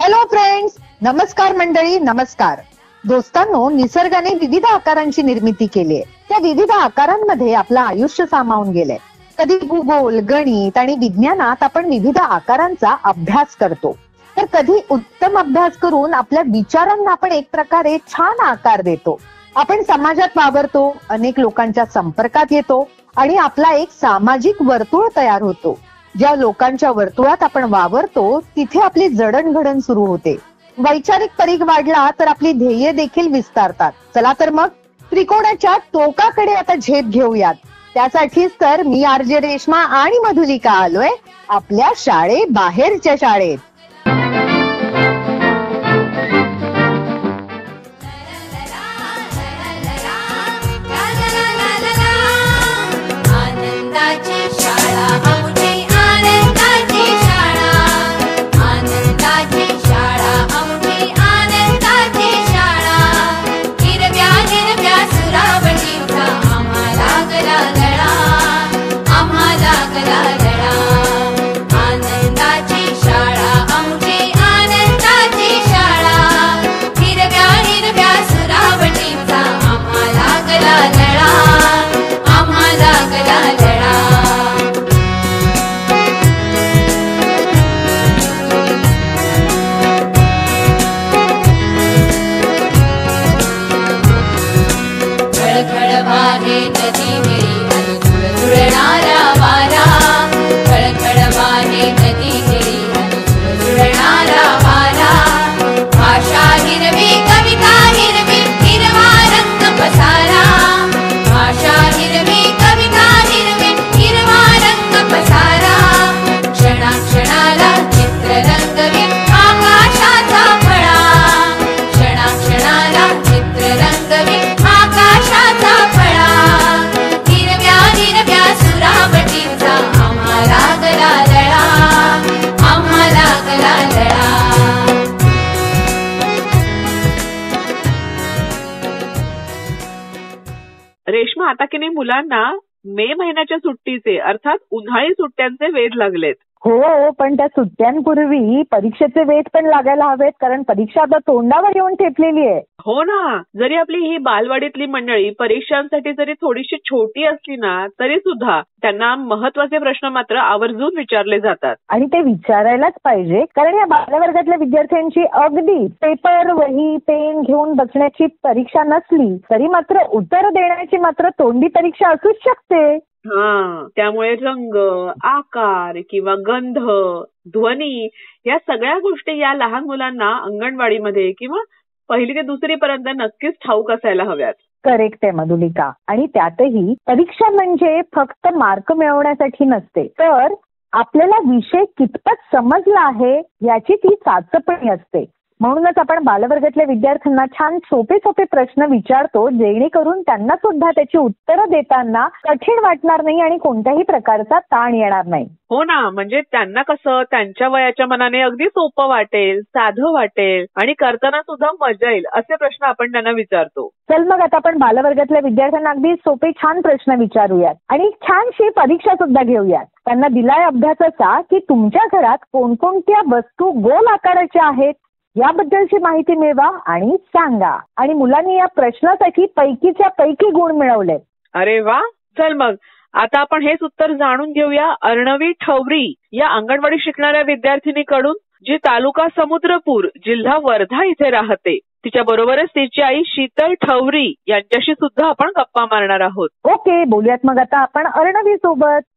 Hello friends, नमस्कार मंडळी, नमस्कार. दोस्तांनो, निसर्गाने विविध आकारांची निर्मिती केली आहे. त्या विविध आकारांमध्ये आपलं आयुष्य सामावून गेलंय. कधी भूगोल, गणित आणि विज्ञानात आपण विविध आकारांचा अभ्यास करतो, तर कधी उत्तम अभ्यास करून आपल्या विचारांना आपण एक प्रकारे छान आकार देतो. आपण समाजात वावरतो, अनेक लोकांच्या संपर्कात येतो आणि आपला एक सामाजिक वर्तुळ तयार होतो. ज्या लोकांच्या वर्तुळात आपण वावरतो तिथे आपली जडणघडण सुरू होते. वैचारिक परीघ वाढला तर आपली ध्येय देखील विस्तारतात. चला तर मग त्रिकोणाच्या टोकाकडे आता झेप घेऊयात. त्यासाठीच तर मी आरजे रेश्मा आणि मधुलिका आलोय आपल्या शाळेबाहेरच्या शाळेत. रेश्मा, आता की नाही मुलांना मे महिन्याच्या सुट्टीचे अर्थात उन्हाळी सुट्ट्यांचे वेध लागलेत. हो, पण त्या सुट्ट्यांपूर्वी परीक्षेचे वेध पण लागायला हवेत, कारण परीक्षा आता तोंडावर येऊन ठेपलेली आहे. हो ना, जरी आपली ही बालवाडीतली मंडळी परीक्षांसाठी जरी थोडीशी छोटी असली ना, तरी सुद्धा त्यांना महत्वाचे प्रश्न मात्र आवर्जून विचारले जातात. आणि ते विचारायलाच पाहिजे, कारण या बालवर्गातल्या विद्यार्थ्यांची अगदी पेपर, वही, पेन घेऊन बसण्याची परीक्षा नसली तरी मात्र उत्तर देण्याची मात्र तोंडी परीक्षा असूच शकते. त्यामुळे रंग, आकार किंवा गंध, ध्वनी या सगळ्या गोष्टी या लहान मुलांना अंगणवाडीमध्ये किंवा 1ली ते 2री पर्यंत नक्कीच ठाऊक असायला हव्यात. करेक्ट आहे मधुलिका. आणि त्यातही परीक्षा म्हणजे फक्त मार्क मिळवण्यासाठी नसते, तर आपल्याला विषय कितपत समजला आहे याची ती चाचपणी असते. म्हणूनच आपण बालवर्गातल्या विद्यार्थ्यांना छान सोपे सोपे प्रश्न विचारतो, जेणेकरून त्यांना सुद्धा त्याची उत्तरं देताना कठीण वाटणार नाही आणि कोणत्याही प्रकारचा ताण येणार नाही. हो ना, म्हणजे त्यांना कसं त्यांच्या वयाच्या मनाने अगदी सोपं वाटेल, साधं वाटेल आणि करताना सुद्धा मजा येईल असे प्रश्न आपण त्यांना विचारतो. चल मग आता आपण बालवर्गातल्या विद्यार्थ्यांना अगदी सोपे छान प्रश्न विचारूयात आणि छानशी परीक्षा सुद्धा घेऊयात. त्यांना दिलाय अभ्यास असा की तुमच्या घरात कोणकोणत्या वस्तू गोल आकाराच्या आहेत याबद्दलची माहिती मिळवा आणि सांगा. आणि मुलांनी या प्रश्नासाठी पैकीच्या पैकी गुण मिळवले. अरे वा, चल मग आता आपण हेच उत्तर जाणून घेऊया अर्णवी ठवरी या अंगणवाडी शिकणाऱ्या विद्यार्थिनीकडून, जी तालुका समुद्रपूर, जिल्हा वर्धा इथे राहते. तिच्या बरोबरच तिची आई शीतल ठवरी यांच्याशी सुद्धा आपण गप्पा मारणार आहोत. ओके, बोलूयात मग आता आपण अर्णवी सोबत.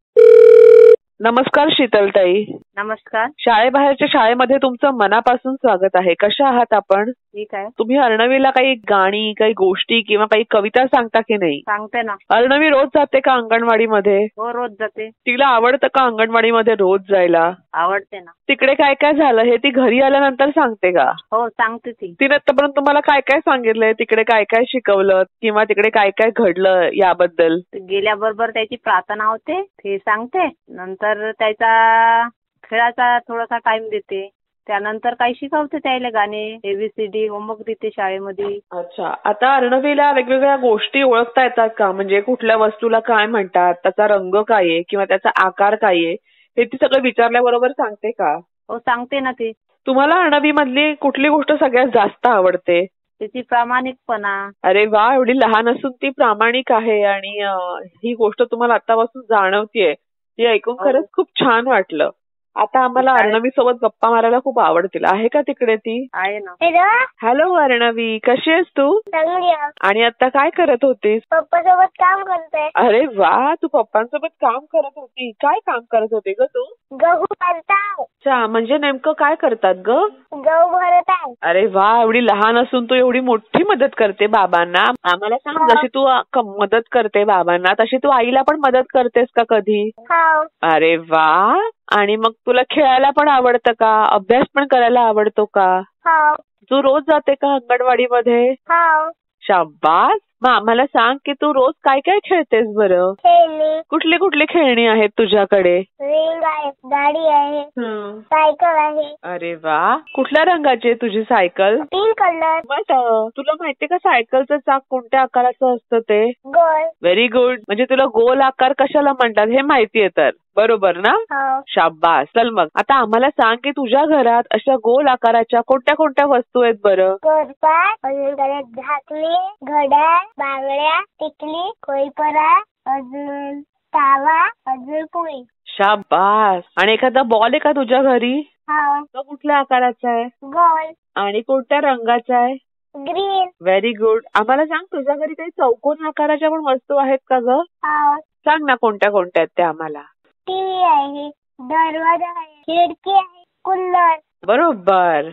नमस्कार शीतलताई. नमस्कार. शाळेबाहेरच्या शाळेमध्ये तुमचं मनापासून स्वागत आहे. कशा आहात आपण? ठीक आहे. तुम्ही अर्णवीला काही गाणी, काही गोष्टी किंवा काही कविता सांगता की नाही? सांगते ना. अर्णवी रोज जाते का अंगणवाडीमध्ये? हो, रोज जाते. तिला आवडतं का अंगणवाडीमध्ये रोज जायला? आवडते ना. तिकडे काय काय झालं हे ती घरी आल्यानंतर सांगते का? हो, सांगते ती. तिने आतापर्यंत तुम्हाला काय काय सांगितलंय, तिकडे काय काय शिकवलं किंवा तिकडे काय काय घडलं याबद्दल? गेल्याबरोबर त्याची प्रार्थना होते, ते सांगते. नंतर त्याचा खेळाचा थोडासा टाइम देते. त्यानंतर काही शिकवते त्याला गाणे, ABCD होमवर्क देते शाळेमध्ये. अच्छा, आता अर्णवीला वेगवेगळ्या गोष्टी ओळखता येतात का? म्हणजे कुठल्या वस्तूला काय म्हणतात, त्याचा रंग काय आहे किंवा त्याचा आकार काय आहे, हे ती सगळं विचारल्याबरोबर सांगते का? हो, सांगते ना ती. तुम्हाला अर्णवी मधली कुठली गोष्ट सगळ्यात जास्त आवडते? तिची प्रामाणिकपणा. अरे वा, एवढी लहान असून ती प्रामाणिक आहे आणि ही गोष्ट तुम्हाला आतापासून जाणवतीये. ती ऐकून खरंच खूप छान वाटलं. आता आम्हाला अर्णवी सोबत गप्पा मारायला खूप आवडतील. आहे का तिकडे ती? आहे ना. हॅलो अर्णवी, कशी आहेस तू? चांगली आहे. आणि आता काय करत होतीस? पप्पा सोबत काम करते. अरे वा, तू पप्पांसोबत काम करत होती. काय काम करत होती ग तू? गहू भरताव. अच्छा, म्हणजे नेमकं काय करतात ग? गहू भरत आहे. अरे वा, एवढी लहान असून तू एवढी मोठी मदत करते बाबांना. आम्हाला सांग, जशी तू मदत करते बाबांना तशी तू आईला पण मदत करतेस का कधी? हो. अरे वा. आणि मग तुला खेळायला पण आवडतं का? अभ्यास पण करायला आवडतो का? हो. तू रोज जाते का अंगणवाडीमध्ये? हो. शाबास. मग आम्हाला सांग की तू रोज काय काय खेळतेस बरं? खेळणी. कुठली कुठली खेळणी आहेत तुझ्याकडे? रिंग आहे, गाडी आहे, सायकल आहे. अरे वा. कुठल्या रंगाची आहे तुझी सायकल? Pink colour. मस्त. तुला माहितीये का सायकलचं चाक कोणत्या आकाराचं असतं ते? गोल. Very good. म्हणजे तुला गोल आकार कशाला म्हणतात हे माहितीये तर, बरोबर ना? हो. शाबास. चल मग आता आम्हाला सांग की तुझ्या घरात अशा गोल आकाराच्या कोणत्या कोणत्या वस्तू आहेत बरं? कोरपाट, अजून त्याच्यात झाकली, घड्याळ, बांगड्या, टिकली, कोळपरा, अजून तावा, अजून पोळी. शाबास. आणि एखादा बॉल आहे का तुझ्या घरी? हो. तो कुठल्या आकाराचा आहे? गोल. आणि कोणत्या रंगाचा आहे? ग्रीन. Very good. आम्हाला सांग तुझ्या घरी काही चौकोनी आकाराच्या पण वस्तू आहेत का ग? हो. सांग ना कोणत्या कोणत्या आहेत त्या आम्हाला. टीव्ही आहे, दरवाजा आहे, खिडकी आहे, कूलर. बरोबर.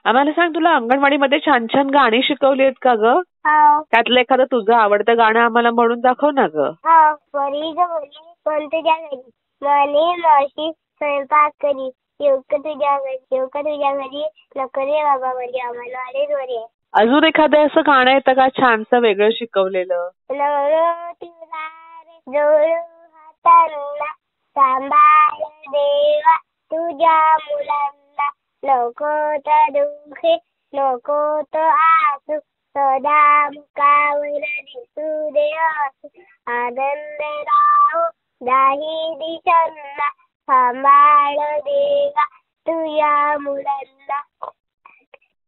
आम्हाला सांग तुला अंगणवाडीमध्ये छान छान गाणी शिकवली आहेत का ग? हो. त्यातलं एखादं तुझं आवडतं गाणं आम्हाला म्हणून दाखव ना ग. हो. परी ग मुली पण तुझ्या घरी, मानी मावशी स्वयंपाक करी, येऊ का तुझ्या घरी, येऊ का तुझ्या घरी, नको रे बाबा म्हणजे आम्हाला आले जोरे. अजून एखादं असं गाणं येतं का छानसं वेगळं शिकवलेलं? लवलो तुला रे जोडू हातांना, सांभाळ देवा तुझ्या मुलांना, नको तर दुःखे नको तर आसू, सदा मुखावर दिसू दे हसू, आनंद राहो दाही दिशांना, सांभाळ देवा तुझ्या मुलांना.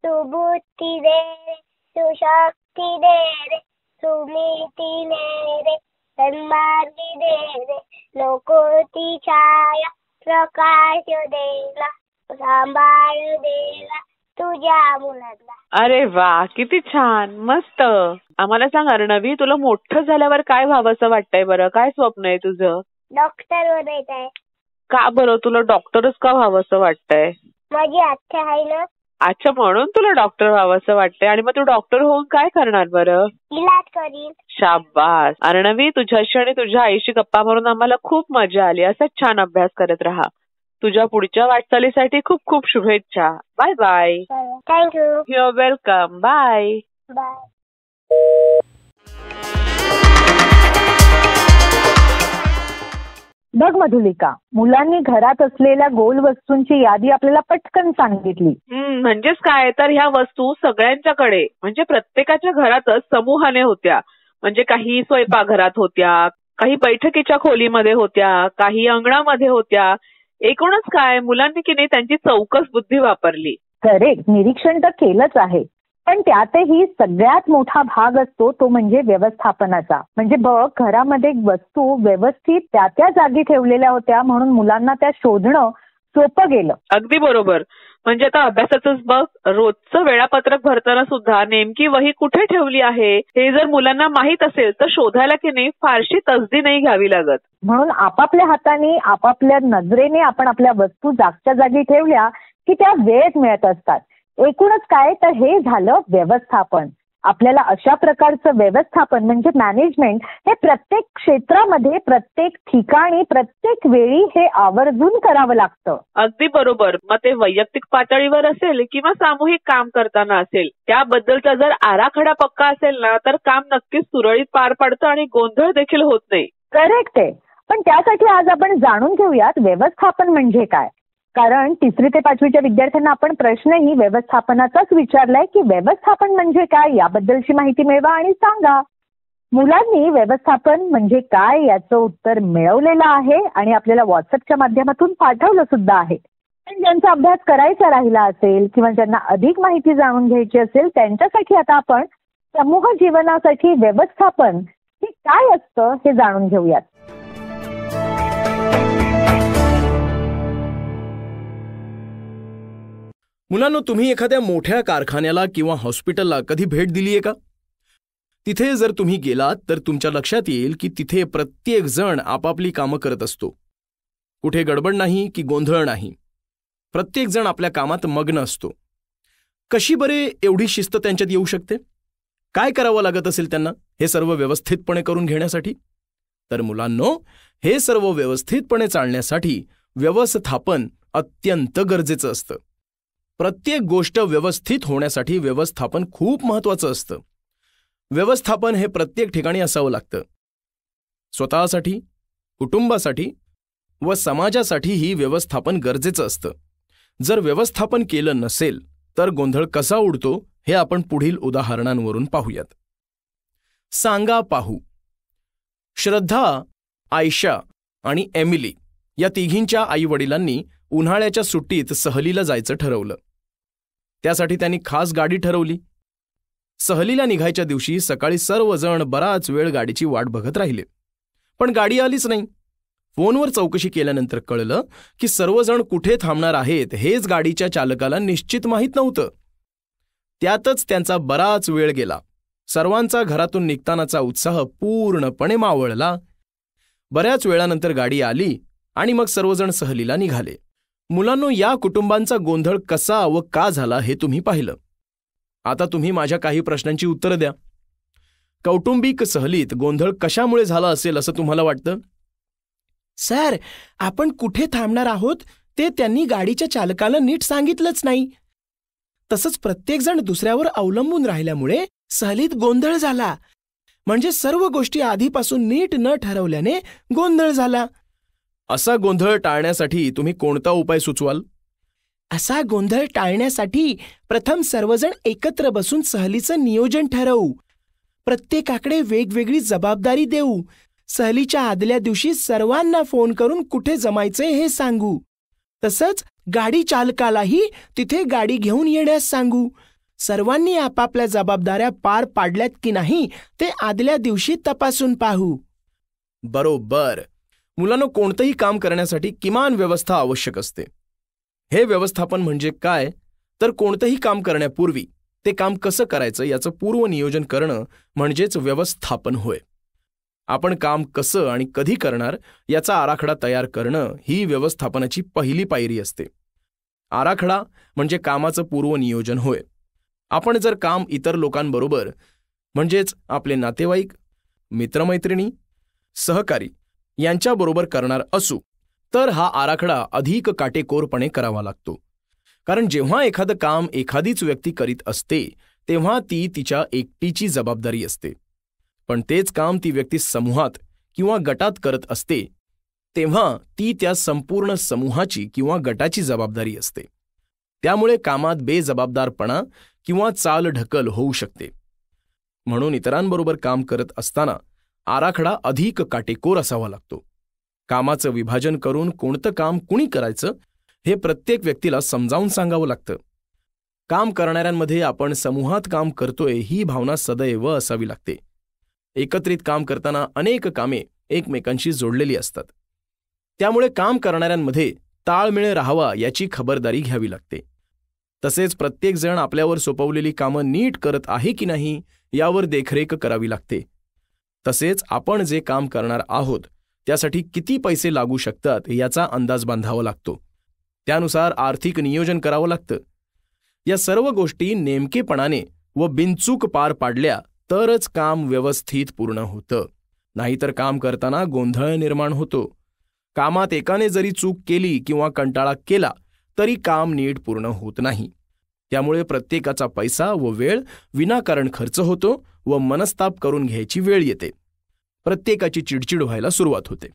तू बुद्धी दे रे, तू शक्ती दे रे, सुनीती दे रे, सन्मार्गी दे रे, नको ती छाया प्रकाश देला, सांभाळ देला तुझ्या मुलांना. अरे वा, किती छान, मस्त. आम्हाला सांग अर्णवी, तुला मोठं झाल्यावर काय व्हावंसं वाटतंय बरं? काय स्वप्न आहे तुझं? डॉक्टर बनायचं आहे. का बरं तुला डॉक्टरच का व्हावंसं वाटतंय? माझी आत्या आहे ना. अच्छा, म्हणून तुला डॉक्टर व्हावंसं वाटतंय. आणि मग तू डॉक्टर होऊन काय करणार बरं? इलाज करीन. शाबास. अर्णवी, तुझ्याशी आणि तुझ्या आईशी गप्पा मारून आम्हाला खूप मजा आली. असाच छान अभ्यास करत राहा. तुझ्या पुढच्या वाटचालीसाठी खूप खूप शुभेच्छा. Bye bye. Thank you. You are welcome. Bye. Bye. बघ मधुलिका, मुलांनी घरात असलेल्या गोल वस्तूंची यादी आपल्याला पटकन सांगितली. म्हणजेच काय तर ह्या वस्तू सगळ्यांच्याकडे म्हणजे प्रत्येकाच्या घरातच समूहाने होत्या. म्हणजे काही स्वयंपाकघरात होत्या, काही बैठकीच्या खोलीमध्ये होत्या, काही अंगणामध्ये होत्या. एकूणच काय मुलांनी की नाही त्यांची चौकस बुद्धी वापरली. करेक्ट. निरीक्षण तर केलंच आहे, पण त्यातही सगळ्यात मोठा भाग असतो तो म्हणजे व्यवस्थापनाचा. म्हणजे बघ, घरामध्ये वस्तू व्यवस्थित त्या त्या जागी ठेवलेल्या होत्या म्हणून मुलांना त्या शोधणं सोपं गेलं. अगदी बरोबर. म्हणजे आता अभ्यासाचंच बघ, रोजचं वेळापत्रक भरताना सुद्धा नेमकी वही कुठे ठेवली आहे हे जर मुलांना माहित असेल तर शोधायला की नाही फारशी तसदी नाही घ्यावी लागत. म्हणून आपापल्या हाताने आपापल्या नजरेने आपण आपल्या वस्तू जागच्या जागी ठेवल्या की त्या वेळेत मिळत असतात. एकूणच काय तर हे झालं व्यवस्थापन. आपल्याला अशा प्रकारचं व्यवस्थापन म्हणजे मॅनेजमेंट हे प्रत्येक क्षेत्रामध्ये, प्रत्येक ठिकाणी, प्रत्येक वेळी हे आवर्जून करावं लागतं. अगदी बरोबर. मग ते वैयक्तिक पातळीवर असेल किंवा सामूहिक काम करताना असेल, त्याबद्दलचा जर आराखडा पक्का असेल ना तर काम नक्कीच सुरळीत पार पडतं आणि गोंधळ देखील होत नाही. करेक्ट आहे. पण त्यासाठी आज आपण जाणून घेऊयात व्यवस्थापन म्हणजे काय. कारण 3री ते 5वीच्या विद्यार्थ्यांना आपण प्रश्नही व्यवस्थापनाचाच विचारलाय की व्यवस्थापन म्हणजे काय याबद्दलची माहिती मिळवा आणि सांगा. मुलांनी व्यवस्थापन म्हणजे काय याचं उत्तर मिळवलेलं आहे आणि आपल्याला व्हॉट्सअपच्या माध्यमातून पाठवलं सुद्धा आहे. पण ज्यांचा अभ्यास करायचा राहिला असेल किंवा ज्यांना अधिक माहिती जाणून घ्यायची असेल त्यांच्यासाठी आता आपण समूह जीवनासाठी व्यवस्थापन हे काय असतं हे जाणून घेऊयात. मुलांनो, तुम्ही एखाद्या मोठ्या कारखान्याला किंवा हॉस्पिटलला कधी भेट दिलीये का? तिथे जर तुम्ही गेलात तर तुमच्या लक्षात येईल की तिथे प्रत्येक जण आपापली कामं करत असतो. कुठे गडबड नाही की गोंधळ नाही. प्रत्येक जण आपल्या कामात मग्न असतो. कशी बरे एवढी शिस्त त्यांच्यात येऊ शकते? काय करावं लागत असेल त्यांना हे सर्व व्यवस्थितपणे करून घेण्यासाठी? तर मुलांनो, हे सर्व व्यवस्थितपणे चालण्यासाठी व्यवस्थापन अत्यंत गरजेचं असतं. प्रत्येक गोष्ट व्यवस्थित होण्यासाठी व्यवस्थापन खूप महत्त्वाचं असतं. व्यवस्थापन हे प्रत्येक ठिकाणी असावं लागतं. स्वतःसाठी, कुटुंबासाठी व समाजासाठीही व्यवस्थापन गरजेचं असतं. जर व्यवस्थापन केलं नसेल तर गोंधळ कसा उडतो हे आपण पुढील उदाहरणांवरून पाहूयात. सांगा पाहू. श्रद्धा, आयशा आणि एमिली या तिघींच्या आईवडिलांनी उन्हाळ्याच्या सुट्टीत सहलीला जायचं ठरवलं. त्यासाठी त्यांनी खास गाडी ठरवली. सहलीला निघायच्या दिवशी सकाळी सर्वजण बराच वेळ गाडीची वाट बघत राहिले, पण गाडी आलीच नाही. फोनवर चौकशी केल्यानंतर कळलं की सर्वजण कुठे थांबणार आहेत हेच गाडीच्या चालकाला निश्चित माहीत नव्हतं. त्यातच त्यांचा बराच वेळ गेला. सर्वांचा घरातून निघतानाचा उत्साह पूर्णपणे मावळला. बऱ्याच वेळानंतर गाडी आली आणि मग सर्वजण सहलीला निघाले. मुलांनो, या कुटुंबांचा गोंधळ कसा व का झाला हे तुम्ही पाहिलं. आता तुम्ही माझ्या काही प्रश्नांची उत्तरं द्या. कौटुंबिक सहलीत गोंधळ कशामुळे झाला असेल असं तुम्हाला वाटतं? सर, आपण कुठे थांबणार आहोत ते त्यांनी गाडीच्या चालकाला नीट सांगितलंच नाही. तसंच प्रत्येकजण दुसऱ्यावर अवलंबून राहिल्यामुळे सहलीत गोंधळ झाला. म्हणजे सर्व गोष्टी आधीपासून नीट न ठरवल्याने गोंधळ झाला. असा गोंधळ टाळण्यासाठी तुम्ही कोणता उपाय सुचवाल? असा गोंधळ टाळण्यासाठी प्रथम सर्वजण एकत्र बसून सहलीचं नियोजन ठरवू. प्रत्येकाकडे वेगवेगळी जबाबदारी देऊ. सहलीच्या आदल्या दिवशी सर्वांना फोन करून कुठे जमायचे हे सांगू. तसंच गाडी चालकालाही तिथे गाडी घेऊन येण्यास सांगू. सर्वांनी आपापल्या जबाबदाऱ्या पार पाडल्यात की नाही ते आदल्या दिवशी तपासून पाहू. बरोबर. मुलांनो, कोणतंही काम करण्यासाठी किमान व्यवस्था आवश्यक असते. हे व्यवस्थापन म्हणजे काय? तर कोणतंही काम करण्यापूर्वी ते काम कसं करायचं याचं पूर्वनियोजन करणं म्हणजेच व्यवस्थापन होय. आपण काम कसं आणि कधी करणार याचा आराखडा तयार करणं ही व्यवस्थापनाची पहिली पायरी असते. आराखडा म्हणजे कामाचं पूर्वनियोजन होय. आपण जर काम इतर लोकांबरोबर म्हणजेच आपले नातेवाईक, मित्रमैत्रिणी, सहकारी यांच्याबरोबर करणार असू तर हा आराखडा अधिक काटेकोरपणे करावा लागतो. कारण जेव्हा एखादं काम एखादीच व्यक्ती करीत असते तेव्हा ती तिच्या एकटीची जबाबदारी असते. पण तेच काम ती व्यक्ती समूहात किंवा गटात करत असते तेव्हा ती त्या संपूर्ण समूहाची किंवा गटाची जबाबदारी असते. त्यामुळे कामात बेजबाबदारपणा किंवा चालढकल होऊ शकते. म्हणून इतरांबरोबर काम करत असताना आराखडा अधिक काटेकोर असावा लागतो. कामाचं विभाजन करून कोणतं काम कुणी करायचं हे प्रत्येक व्यक्तीला समजावून सांगावं लागतं. काम करणाऱ्यांमध्ये आपण समूहात काम करतोय ही भावना सदैव असावी लागते. एकत्रित काम करताना अनेक कामे एकमेकांशी जोडलेली असतात. त्यामुळे काम करणाऱ्यांमध्ये ताळमेळ राहावा याची खबरदारी घ्यावी लागते. तसेच प्रत्येकजण आपल्यावर सोपवलेली कामं नीट करत आहे की नाही यावर देखरेख करावी लागते. तसेच आपण जे काम करणार आहोत त्यासाठी किती पैसे लागू शकतात याचा अंदाज बांधावा लागतो. त्यानुसार आर्थिक नियोजन करावं लागतं. या सर्व गोष्टी नेमकेपणाने व बिनचूक पार पाडल्या तरच काम व्यवस्थित पूर्ण होतं. नाहीतर काम करताना गोंधळ निर्माण होतो. कामात एकाने जरी चूक केली किंवा कंटाळा केला तरी काम नीट पूर्ण होत नाही. त्यामुळे प्रत्येकाचा पैसा व वेळ विनाकारण खर्च होतो व मनस्ताप करून घ्यायची वेळ येते. प्रत्येकाची चिडचिड व्हायला सुरुवात होते.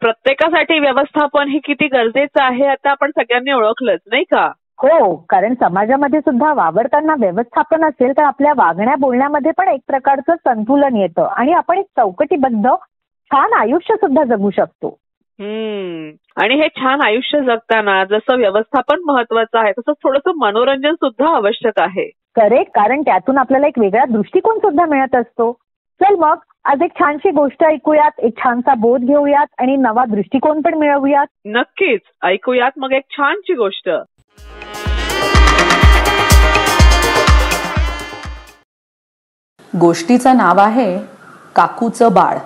प्रत्येकासाठी व्यवस्थापन हे किती गरजेचं आहे आता आपण सगळ्यांनी ओळखलंच, नाही का? हो, कारण समाजामध्ये सुद्धा वावरताना व्यवस्थापन असेल तर आपल्या वागण्या बोलण्यामध्ये पण एक प्रकारचं संतुलन येतं आणि आपण एक चौकटीबद्ध छान आयुष्य सुद्धा जगू शकतो. आणि हे छान आयुष्य जगताना जसं व्यवस्थापन महत्वाचं आहे तसं थोडंसं मनोरंजन सुद्धा आवश्यक आहे. करेक्ट, कारण त्यातून आपल्याला एक वेगळा दृष्टिकोन सुद्धा मिळत असतो. चल मग आज एक छानशी गोष्ट ऐकूयात, एक छानसा बोध घेऊयात आणि नवा दृष्टिकोन पण मिळवूयात. नक्कीच ऐकूयात मग एक छानशी गोष्ट. गोष्टीचं नाव आहे काकूचं बाळ.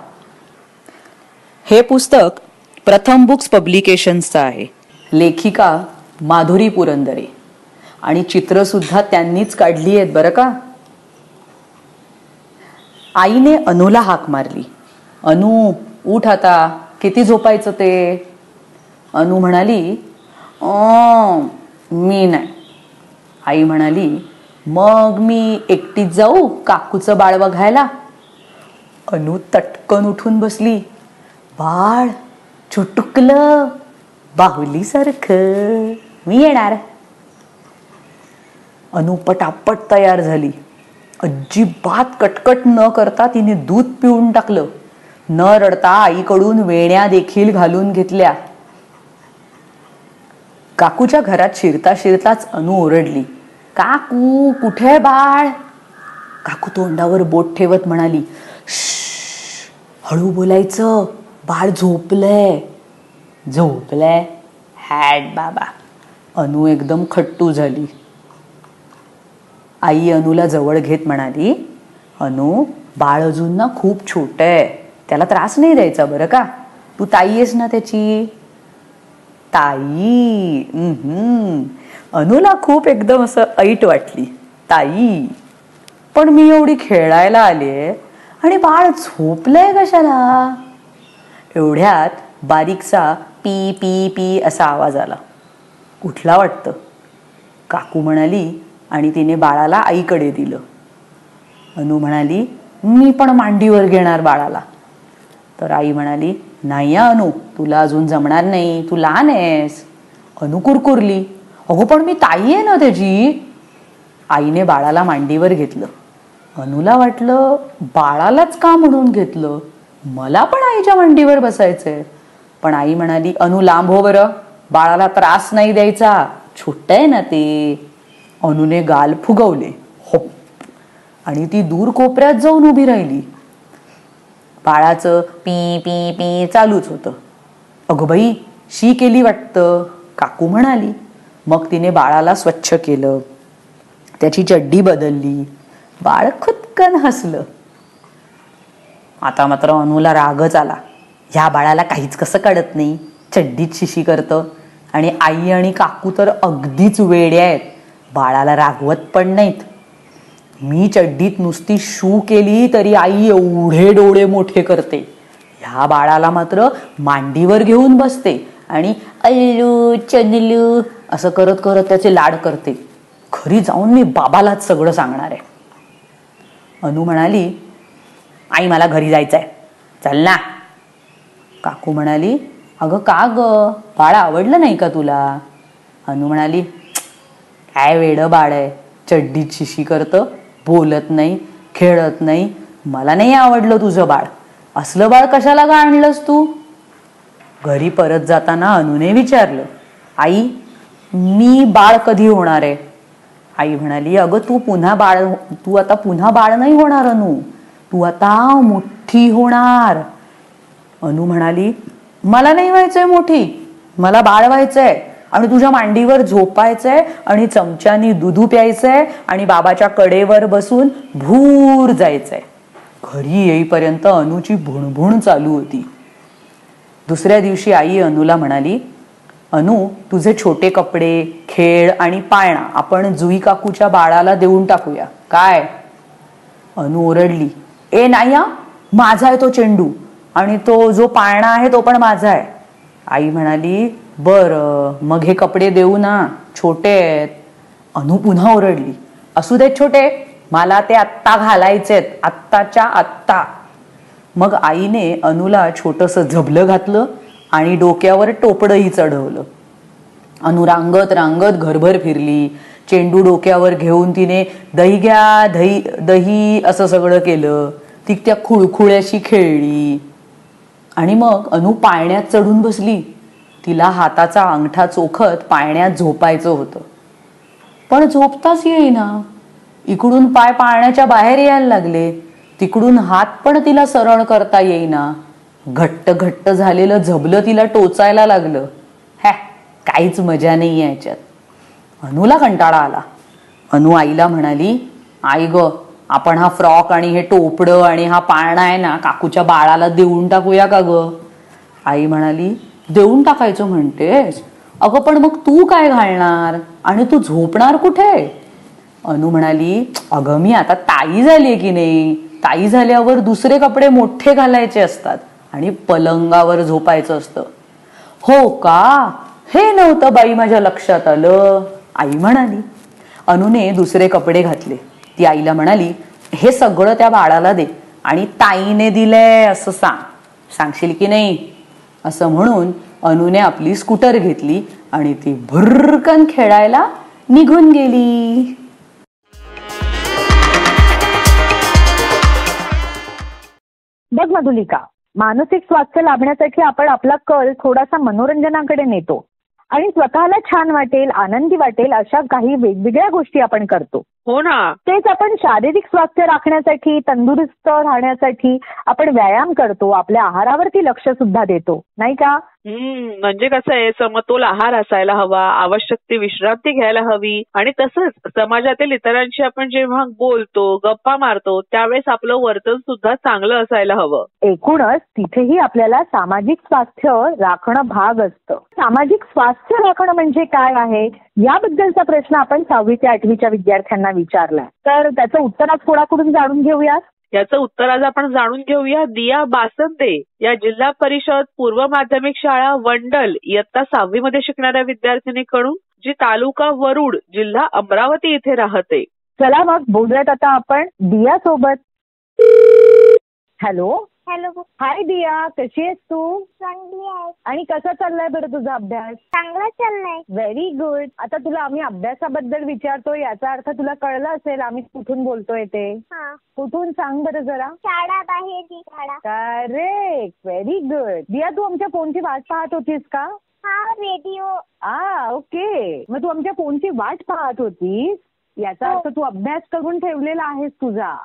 हे पुस्तक प्रथम बुक्स पब्लिकेशन्सचं आहे. लेखिका माधुरी पुरंदरे आणि चित्र सुद्धा त्यांनीच काढली आहेत बरं का. आईने अनुला हाक मारली, अनु उठ आता, किती झोपायचं ते. अनु म्हणाली मी नाही. आई म्हणाली मग मी एकटीच जाऊ काकूचं बाळ बघायला. अनु तटकन उठून बसली. बाळ चुटुकलं बाहुलीसारखं, मी येणार. अनु पटापट तयार झाली. अजिबात कटकट न करता तिने दूध पिऊन टाकलं. न रडता आईकडून वेण्या देखील घालून घेतल्या. काकूच्या घरात शिरता शिरताच अनु ओरडली, काकू कुठे बाळ. काकू तोंडावर बोट ठेवत म्हणाली, हळू बोलायचं, बाळ झोपलंय. झोपलंय हॅट बाबा. अनु एकदम खट्टू झाली. आई अनुला जवळ घेत म्हणाली, अनु बाळ अजून ना खूप छोट आहे, त्याला त्रास नाही द्यायचा बरं का. तू ताई आहेस ना त्याची. ताई. अनुला खूप एकदम असं ऐट वाटली. ताई, पण मी एवढी खेळायला आले आणि बाळ झोपलंय कशाला. एवढ्यात बारीकसा पी पी पी असा आवाज आला. उठला वाटतं. काकू म्हणाली आणि तिने बाळाला आईकडे दिलं. अनु म्हणाली मी पण मांडीवर घेणार बाळाला. तर आई म्हणाली नाही अनु, तुला अजून जमणार नाही, तू लहान आहेस. अनु कुरकुरली, अगो पण मी ताई आहे ना त्याची. आईने बाळाला मांडीवर घेतलं. अनुला वाटलं बाळालाच का म्हणून घेतलं, मला पण आईच्या मांडीवर बसायचंय. पण आई म्हणाली अनु लांब हो बरं, बाळाला त्रास नाही द्यायचा, छोटं आहे ना ते. अनुने गाल फुगवले हो आणि ती दूर कोपऱ्यात जाऊन उभी राहिली. बाळाचं पी पी पी चालूच होतं. अगो बाई शी केली वाटतं, काकू म्हणाली. मग तिने बाळाला स्वच्छ केलं, त्याची चड्डी बदलली. बाळ खुदकन हसलं. आता मात्र अनुला रागच आला. ह्या बाळाला काहीच कसं कळत नाही, चड्डीत शिशी करतं. आणि आई आणि काकू तर अगदीच वेड्या आहेत, बाळाला रागवत पण नाहीत. मी चड्डीत नुसती शू केली तरी आई एवढे डोळे मोठे करते. ह्या बाळाला मात्र मांडीवर घेऊन बसते आणि अल्लू चनलू असं करत करत त्याचे लाड करते. घरी जाऊन मी बाबालाच सगळं सांगणार आहे. अनु म्हणाली आई मला घरी जायचंय, चल ना. काकू म्हणाली अगं का ग, बाळ आवडलं नाही का तुला. अनु म्हणाली काय वेडं बाळ आहे, चड्डीत शिशी करतं, बोलत नाही, खेळत नाही, मला नाही आवडलं तुझं बाळ. असलं बाळ कशाला का आणलंस तू. घरी परत जाताना अनुने विचारलं आई मी बाळ कधी होणार आहे. आई म्हणाली अगं तू आता पुन्हा बाळ नाही होणार अनु, तू आता मोठी होणार. अनु म्हणाली मला नाही व्हायचंय मोठी, मला बाळ व्हायचंय आणि तुझ्या मांडीवर झोपायचंय आणि चमच्यानी दूध प्यायचंय आणि बाबाच्या कडेवर बसून भूर जायचंय. घरी येईपर्यंत अनुची भुणभुण चालू होती. दुसऱ्या दिवशी आई अनुला म्हणाली अनु तुझे छोटे कपडे, खेळ आणि पाळणा आपण जुई काकूच्या बाळाला देऊन टाकूया काय. अनु ओरडली ए नाही हा, माझा आहे तो चेंडू आणि तो जो पाळणा आहे तो पण माझा आहे. आई म्हणाली बरं मग हे कपडे देऊ ना, छोटे आहेत. अनु पुन्हा ओरडली असू देत छोटे, मला ते आत्ता घालायचेत, आत्ताच्या आत्ता. मग आईने अनुला छोटंसं झबलं घातलं आणि डोक्यावर टोपडंही चढवलं. अनु रांगत रांगत घरभर फिरली. चेंडू डोक्यावर घेऊन तिने दही घ्या दही दही असं सगळं केलं. ती त्या खुळखुळ्याशी खेळली. आणि मग अनु पाळण्यात चढून बसली. तिला हाताचा अंगठा चोखत पाळण्यात झोपायचं होतं, पण झोपताच येईना. इकडून पाय पाळण्याच्या बाहेर यायला लागले, तिकडून हात पण तिला सरळ करता येईना. घट्ट घट्ट झालेलं झबलं तिला टोचायला लागलं. काहीच मजा नाही याच्यात. अनुला कंटाळा आला. अनु आईला म्हणाली, आई ग, आपण हा फ्रॉक आणि हे टोपडं आणि हा पाळणा आहे ना काकूच्या बाळाला देऊन टाकूया का ग? आई म्हणाली, देऊन टाकायचं म्हणतेस? अगं पण मग तू काय घालणार आणि तू झोपणार कुठे? अनु म्हणाली, अगं मी आता ताई झालीये की नाही, ताई झाल्यावर दुसरे कपडे मोठे घालायचे असतात आणि पलंगावर झोपायचं असतं. हो का? हे नव्हतं बाई माझ्या लक्षात आलं, आई म्हणाली. अनुने दुसरे कपडे घातले. ती आईला म्हणाली, हे सगळं त्या बाळाला दे आणि ताईने दिलंय असं सांगशील की नाही? असं म्हणून अनुने आपली स्कूटर घेतली आणि ती भुर्रकन खेळायला निघून गेली. बघ मधुलिका, मानसिक स्वास्थ्य लाभण्यासाठी आपण आपला कल थोडासा मनोरंजनाकडे नेतो आणि स्वतःला छान वाटेल, आनंदी वाटेल अशा काही वेगवेगळ्या गोष्टी आपण करतो. हो ना. तेच आपण शारीरिक स्वास्थ्य राखण्यासाठी, तंदुरुस्त राहण्यासाठी आपण व्यायाम करतो, आपल्या आहारावरती लक्ष सुद्धा देतो, नाही का? म्हणजे कसं आहे, समतोल आहार असायला हवा, आवश्यक ती विश्रांती घ्यायला हवी आणि तसंच समाजातील इतरांशी आपण जेव्हा बोलतो, गप्पा मारतो त्यावेळेस आपलं वर्तन सुद्धा चांगलं असायला हवं. एकूणच तिथेही आपल्याला सामाजिक स्वास्थ्य राखणं भाग असतं. सामाजिक स्वास्थ्य राखणं म्हणजे काय आहे याबद्दलचा प्रश्न आपण 6वी ते 8वीच्या विद्यार्थ्यांना विचारला, तर त्याचं उत्तर आज कोणाकडून जाणून घेऊयात? याचं उत्तर आज आपण जाणून घेऊया दिया बासंदे या जिल्हा परिषद पूर्व माध्यमिक शाळा वंडल इयत्ता 6वी मध्ये शिकणाऱ्या विद्यार्थिनीकडून, जी तालुका वरुड जिल्हा अमरावती इथे राहते. चला मग बोलूयात आता आपण दिया सोबत. हॅलो. हॅलो. हाय दिया, कशी आहेस तू? चांगली आहे. आणि कसा चाललाय बरं तुझा अभ्यास? चांगला चाललाय. Very good. आता तुला आम्ही अभ्यासाबद्दल विचारतोय याचा अर्थ तुला कळलं असेल आम्ही कुठून बोलतोय ते. कुठून सांग बरं जरा. शाळा बाहेरची शाळा. Correct, very good. दिया, तू आमच्या फोनची वाट पाहत होतीस का? हा, रेडिओ. ओके. मग तू आमच्या फोनची वाट पाहत होतीस याचा अर्थ तू अभ्यास करून ठेवलेला आहेस तुझा.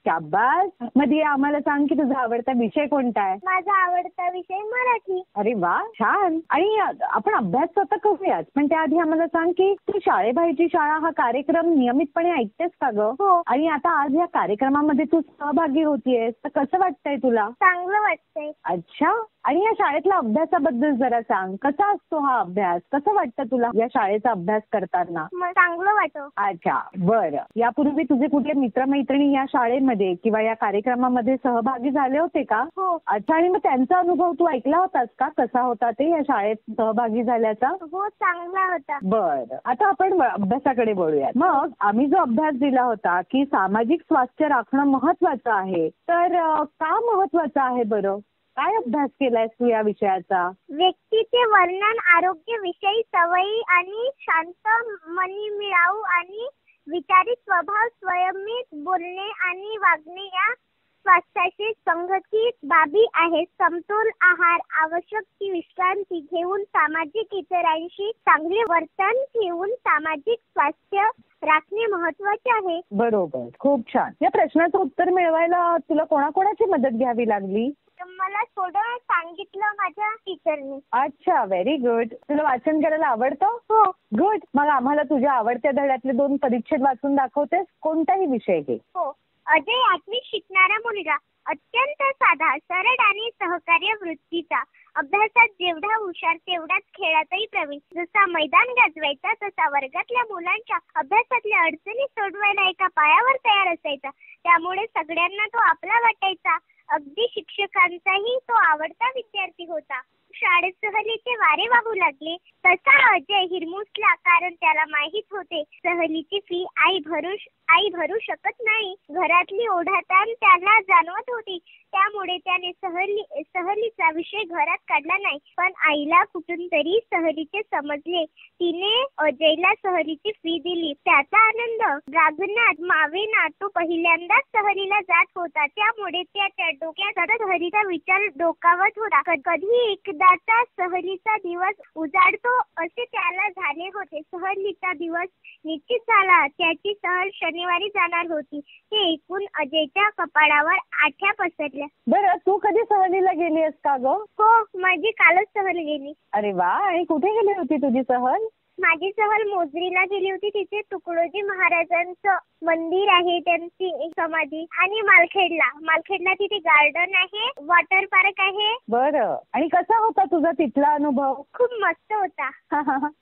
शाबास. मग दिया, आम्हाला सांग की तुझा आवडता विषय कोणता आहे? माझा आवडता विषय मराठी. अरे वा, छान. आणि आपण अभ्यास स्वतः करूयात, पण त्याआधी आम्हाला सांग की तू शाळेबाहेरची शाळा हा कार्यक्रम नियमितपणे ऐकतेस का ग? हो. आणि आता आज या कार्यक्रमामध्ये तू सहभागी होतीयस, तर कसं वाटतंय तुला? चांगलं वाटतंय. अच्छा. आणि या शाळेतल्या अभ्यासाबद्दल जरा सांग, कसा असतो हा अभ्यास? कसं वाटतं तुला या शाळेचा अभ्यास करताना? चांगलं वाटतं. अच्छा, बरं. यापूर्वी तुझे कुठले मित्रमैत्रिणी या शाळेमध्ये किंवा या कार्यक्रमामध्ये सहभागी झाले होते का? हो. अच्छा. आणि मग त्यांचा अनुभव तू ऐकला होतास का? कसा होता ते या शाळेत सहभागी झाल्याचा? हो, चांगला होता. बरं. आता आपण अभ्यासाकडे बोलूयात. मग आम्ही जो अभ्यास दिला होता की सामाजिक स्वास्थ्य राखणं महत्वाचं आहे, तर का महत्वाचं आहे बरं? काय अभ्यास केलायस तू या विषयाचा? व्यक्तीचे वर्णन, आरोग्यविषयी सवयी आणि शांत मनी मिळावू आणि विचारित स्वभाव, संयमित बोलणे आणि वागणे या स्वास्थ्याशी संगतीत बाबी आहेत. समतोल आहार, आवश्यक ती विश्रांती घेऊन सामाजिक इतरांशी चांगले वर्तन ठेवून सामाजिक स्वास्थ्य राखणे महत्वाचे आहे. बरोबर, खूप छान. या प्रश्नाचं उत्तर मिळवायला तुला कोणाकोणाची मदत घ्यावी लागली? मला थोडं सांगितलं माझ्या टीचरनी. अच्छा, व्हेरी गुड. तुला वाचन करायला आवडतं? हो. गुड. मग आम्हाला तुझ्या आवडत्या धड्यातले 2 परिच्छेद वाचून दाखवतेस? कोणताही विषय घे. हो. अजय 8वीत शिकणारा मुलगा, अत्यंत साधा, सरळ आणि सहकार्य वृत्तीचा. अभ्यासात जेवढा हुशार तेवढाच खेळातही प्रवीण. जसा मैदान गाजवायचा तसा वर्गातल्या मुलांच्या अभ्यासातल्या अडचणी सोडवायला एका पायावर तयार असायचा. त्यामुळे सगळ्यांना तो आपला वाटायचा. अगदी शिक्षकांचाही तो आवडता विद्यार्थी होता. शाळेत सहलीचे वारे वाहू लागले तसा अजय हिरमुसला, कारण त्याला माहित होते सहलीची फी आई भरू शकत नाही. घरातली ओढाताण त्याला जाणवत होती. त्यामुळे त्याने सहलीचा सहलीचा विषय घरात काढला नाही, पण आईला कुठून तरी सहलीचे समजले. तिने अजयला सहलीची फी दिली. त्याचा आनंद रागनाथ मावेना तो पहिल्यांदाच सहलीला जात होता, त्यामुळे त्याच्या डोक्यात सतत सहलीचा विचार डोकावत होता. कधी एकदाचा सहलीचा दिवस उजाडतो असे त्याला झाले होते. सहलीचा दिवस निश्चित झाला. त्याची सहल शनिवारी जाणार होती. हे ऐकून अजयच्या कपाळावर आठ्या पसरल्या. बरं, तू कधी सहलीला गेली आहेस का ग? हो, माझी कालच सहल गेली. अरे वा, आणि कुठे गेली होती तुझी सहल? माझी सहल मोजरीला गेली होती. तिथे तुकडोजी महाराजांचं मंदिर आहे, त्यांची समाधी, आणि मालखेडला तिथे गार्डन आहे, वॉटर पार्क आहे. बरं, आणि कसा होता तुझा तिथला अनुभव? खूप मस्त होता.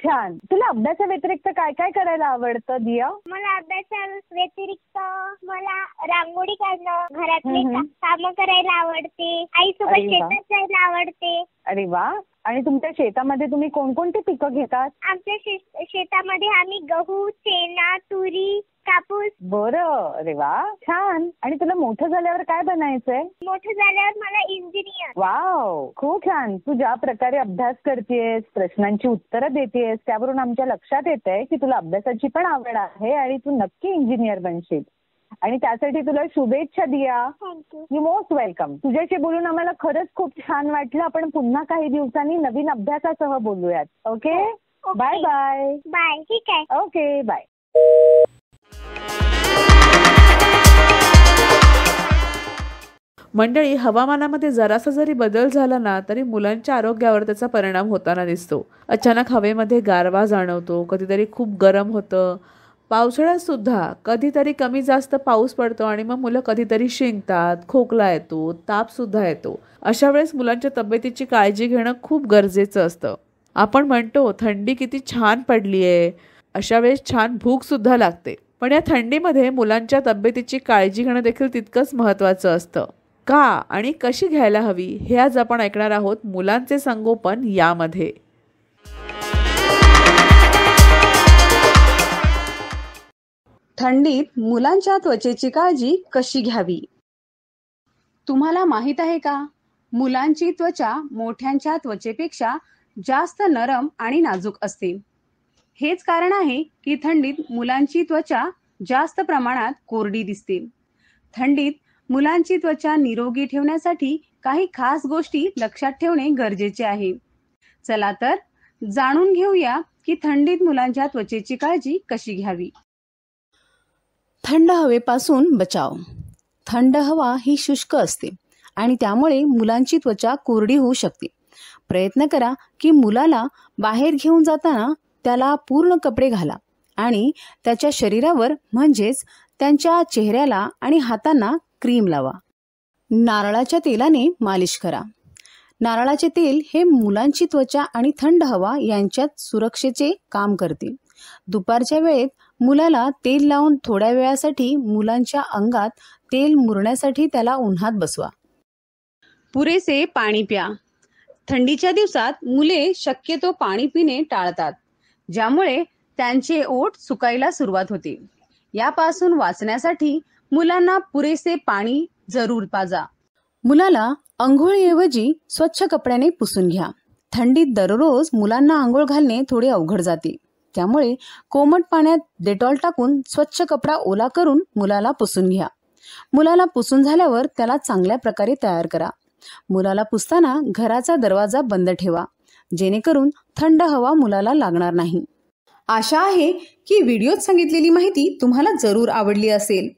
छान. तुला अभ्यासा व्यतिरिक्त काय काय करायला आवडतं दिया? मला अभ्यासा व्यतिरिक्त मला रांगोळी काढणं, घरातले कामं करायला आवडते, आईसोबत शेतात जायला आवडते. अरे वा. आणि तुमच्या शेतामध्ये तुम्ही कोणकोणती पिकं घेतात? आमच्या शेतामध्ये आम्ही गहू, चणा, तुरी, कापूस. बरं, अरे वा, छान. आणि तुला मोठं झाल्यावर काय बनायचंय? मोठं झाल्यावर मला इंजिनियर. वाव, खूप छान. तू ज्या प्रकारे अभ्यास करतेस, प्रश्नांची उत्तरं देतेस, त्यावरून आमच्या लक्षात येतंय की तुला अभ्यासाची पण आवड आहे आणि तू नक्की इंजिनियर बनशील. आणि त्यासाठी तुला शुभेच्छा दिया. You most welcome. तुझ्याशी बोलून आम्हाला खरंच खूप छान वाटलं. आपण पुन्हा काही दिवसांनी नवीन अभ्यासासह बोलूयात. Okay, bye bye. बाय. ठीक आहे. Okay, bye. मंडळी, हवामानामध्ये जरासा जरी बदल झाला ना तरी मुलांच्या आरोग्यावर त्याचा परिणाम होताना दिसतो. अचानक हवेमध्ये गारवा जाणवतो, कधीतरी खूप गरम होतं. पावसाळ्यात सुद्धा कधीतरी कमी जास्त पाऊस पडतो आणि मग मुलं कधीतरी शिंकतात, खोकला येतो, ताप सुद्धा येतो. अशा वेळेस मुलांच्या तब्येतीची काळजी घेणं खूप गरजेचं असतं. आपण म्हणतो थंडी किती छान पडली आहे, अशा वेळेस छान भूक सुद्धा लागते. पण या थंडीमध्ये मुलांच्या तब्येतीची काळजी घेणं देखील तितकंच महत्त्वाचं असतं. का आणि कशी घ्यायला हवी हे आज आपण ऐकणार आहोत मुलांचे संगोपन यामध्ये. थंडीत मुलांच्या त्वचेची काळजी कशी घ्यावी? तुम्हाला माहित आहे का, मुलांची त्वचा मोठ्यांच्या त्वचेपेक्षा जास्त नरम आणि नाजूक असते. हेच कारण आहे की थंडीत मुलांची त्वचा जास्त प्रमाणात कोरडी दिसते. थंडीत मुलांची त्वचा निरोगी ठेवण्यासाठी काही खास गोष्टी लक्षात ठेवणे गरजेचे आहे. चला तर जाणून घेऊया की थंडीत मुलांच्या त्वचेची काळजी कशी घ्यावी. थंड हवेपासून बचाव. थंड हवा ही शुष्क असते आणि त्यामुळे मुलांची त्वचा कोरडी होऊ शकते. प्रयत्न करा की मुलाला बाहेर घेऊन जाताना त्याला पूर्ण कपडे घाला आणि त्याच्या शरीरावर म्हणजेच त्यांच्या चेहऱ्याला आणि हातांना क्रीम लावा. नारळाच्या तेलाने मालिश करा. नारळाचे तेल हे मुलांची त्वचा आणि थंड हवा यांच्यात सुरक्षेचे काम करते. दुपारच्या वेळेत मुलाला तेल लावून थोड्या वेळासाठी मुलांच्या अंगात तेल मुरण्यासाठी त्याला उन्हात बसवा. पुरेसे पाणी प्या. थंडीच्या दिवसात मुले शक्यतो पाणी पिणे टाळतात, ज्यामुळे त्यांचे ओठ सुकायला सुरुवात होते. यापासून वाचण्यासाठी मुलांना पुरेसे पाणी जरूर पाजा. मुलाला अंघोळीऐवजी स्वच्छ कपड्याने पुसून घ्या. थंडीत दररोज मुलांना आंघोळ घालणे थोडे अवघड जाते. त्यामुळे कोमट पाण्यात डेटॉल टाकून स्वच्छ कपडा ओला करून मुलाला पुसून घ्या. मुलाला पुसून झाल्यावर त्याला चांगल्या प्रकारे तयार करा. मुलाला पुसताना घराचा दरवाजा बंद ठेवा, जेणेकरून थंड हवा मुलाला लागणार नाही. आशा आहे की व्हिडिओत सांगितलेली माहिती तुम्हाला जरूर आवडली असेल.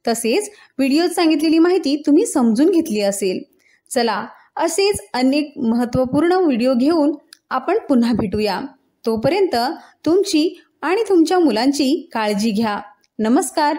तसेच व्हिडिओत सांगितलेली माहिती तुम्ही समजून घेतली असेल. चला, असेच अनेक महत्त्वपूर्ण व्हिडिओ घेऊन आपण पुन्हा भेटूया. तोपर्यंत तुमची आणि तुमच्या मुलांची काळजी घ्या. नमस्कार.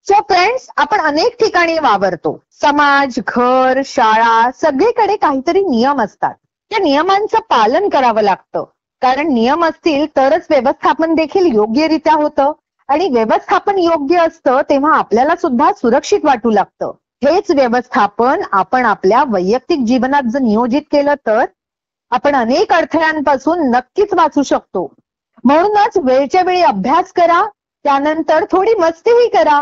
सो फ्रेंड्स, आपण अनेक ठिकाणी वावरतो. समाज, घर, शाळा सगळीकडे काहीतरी नियम असतात. त्या नियमांचं पालन करावं लागतं, कारण नियम असतील तरच व्यवस्थापन देखील योग्यरित्या होतं. आणि व्यवस्थापन योग्य असतं तेव्हा आपल्याला सुद्धा सुरक्षित वाटू लागतं. हेच व्यवस्थापन आपण आपल्या वैयक्तिक जीवनात जर नियोजित केलं तर आपण अनेक अडथळ्यांपासून नक्कीच वाचू शकतो. म्हणूनच वेळच्या वेळी अभ्यास करा, त्यानंतर थोडी मस्तीही करा.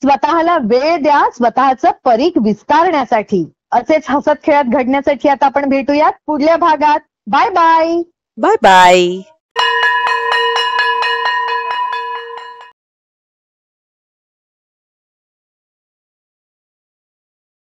स्वतःला वेळ द्या स्वतःचं परीघ विस्तारण्यासाठी. असेच हसत खेळत घडण्यासाठी आता आपण भेटूयात पुढल्या भागात. Bye bye. Bye bye.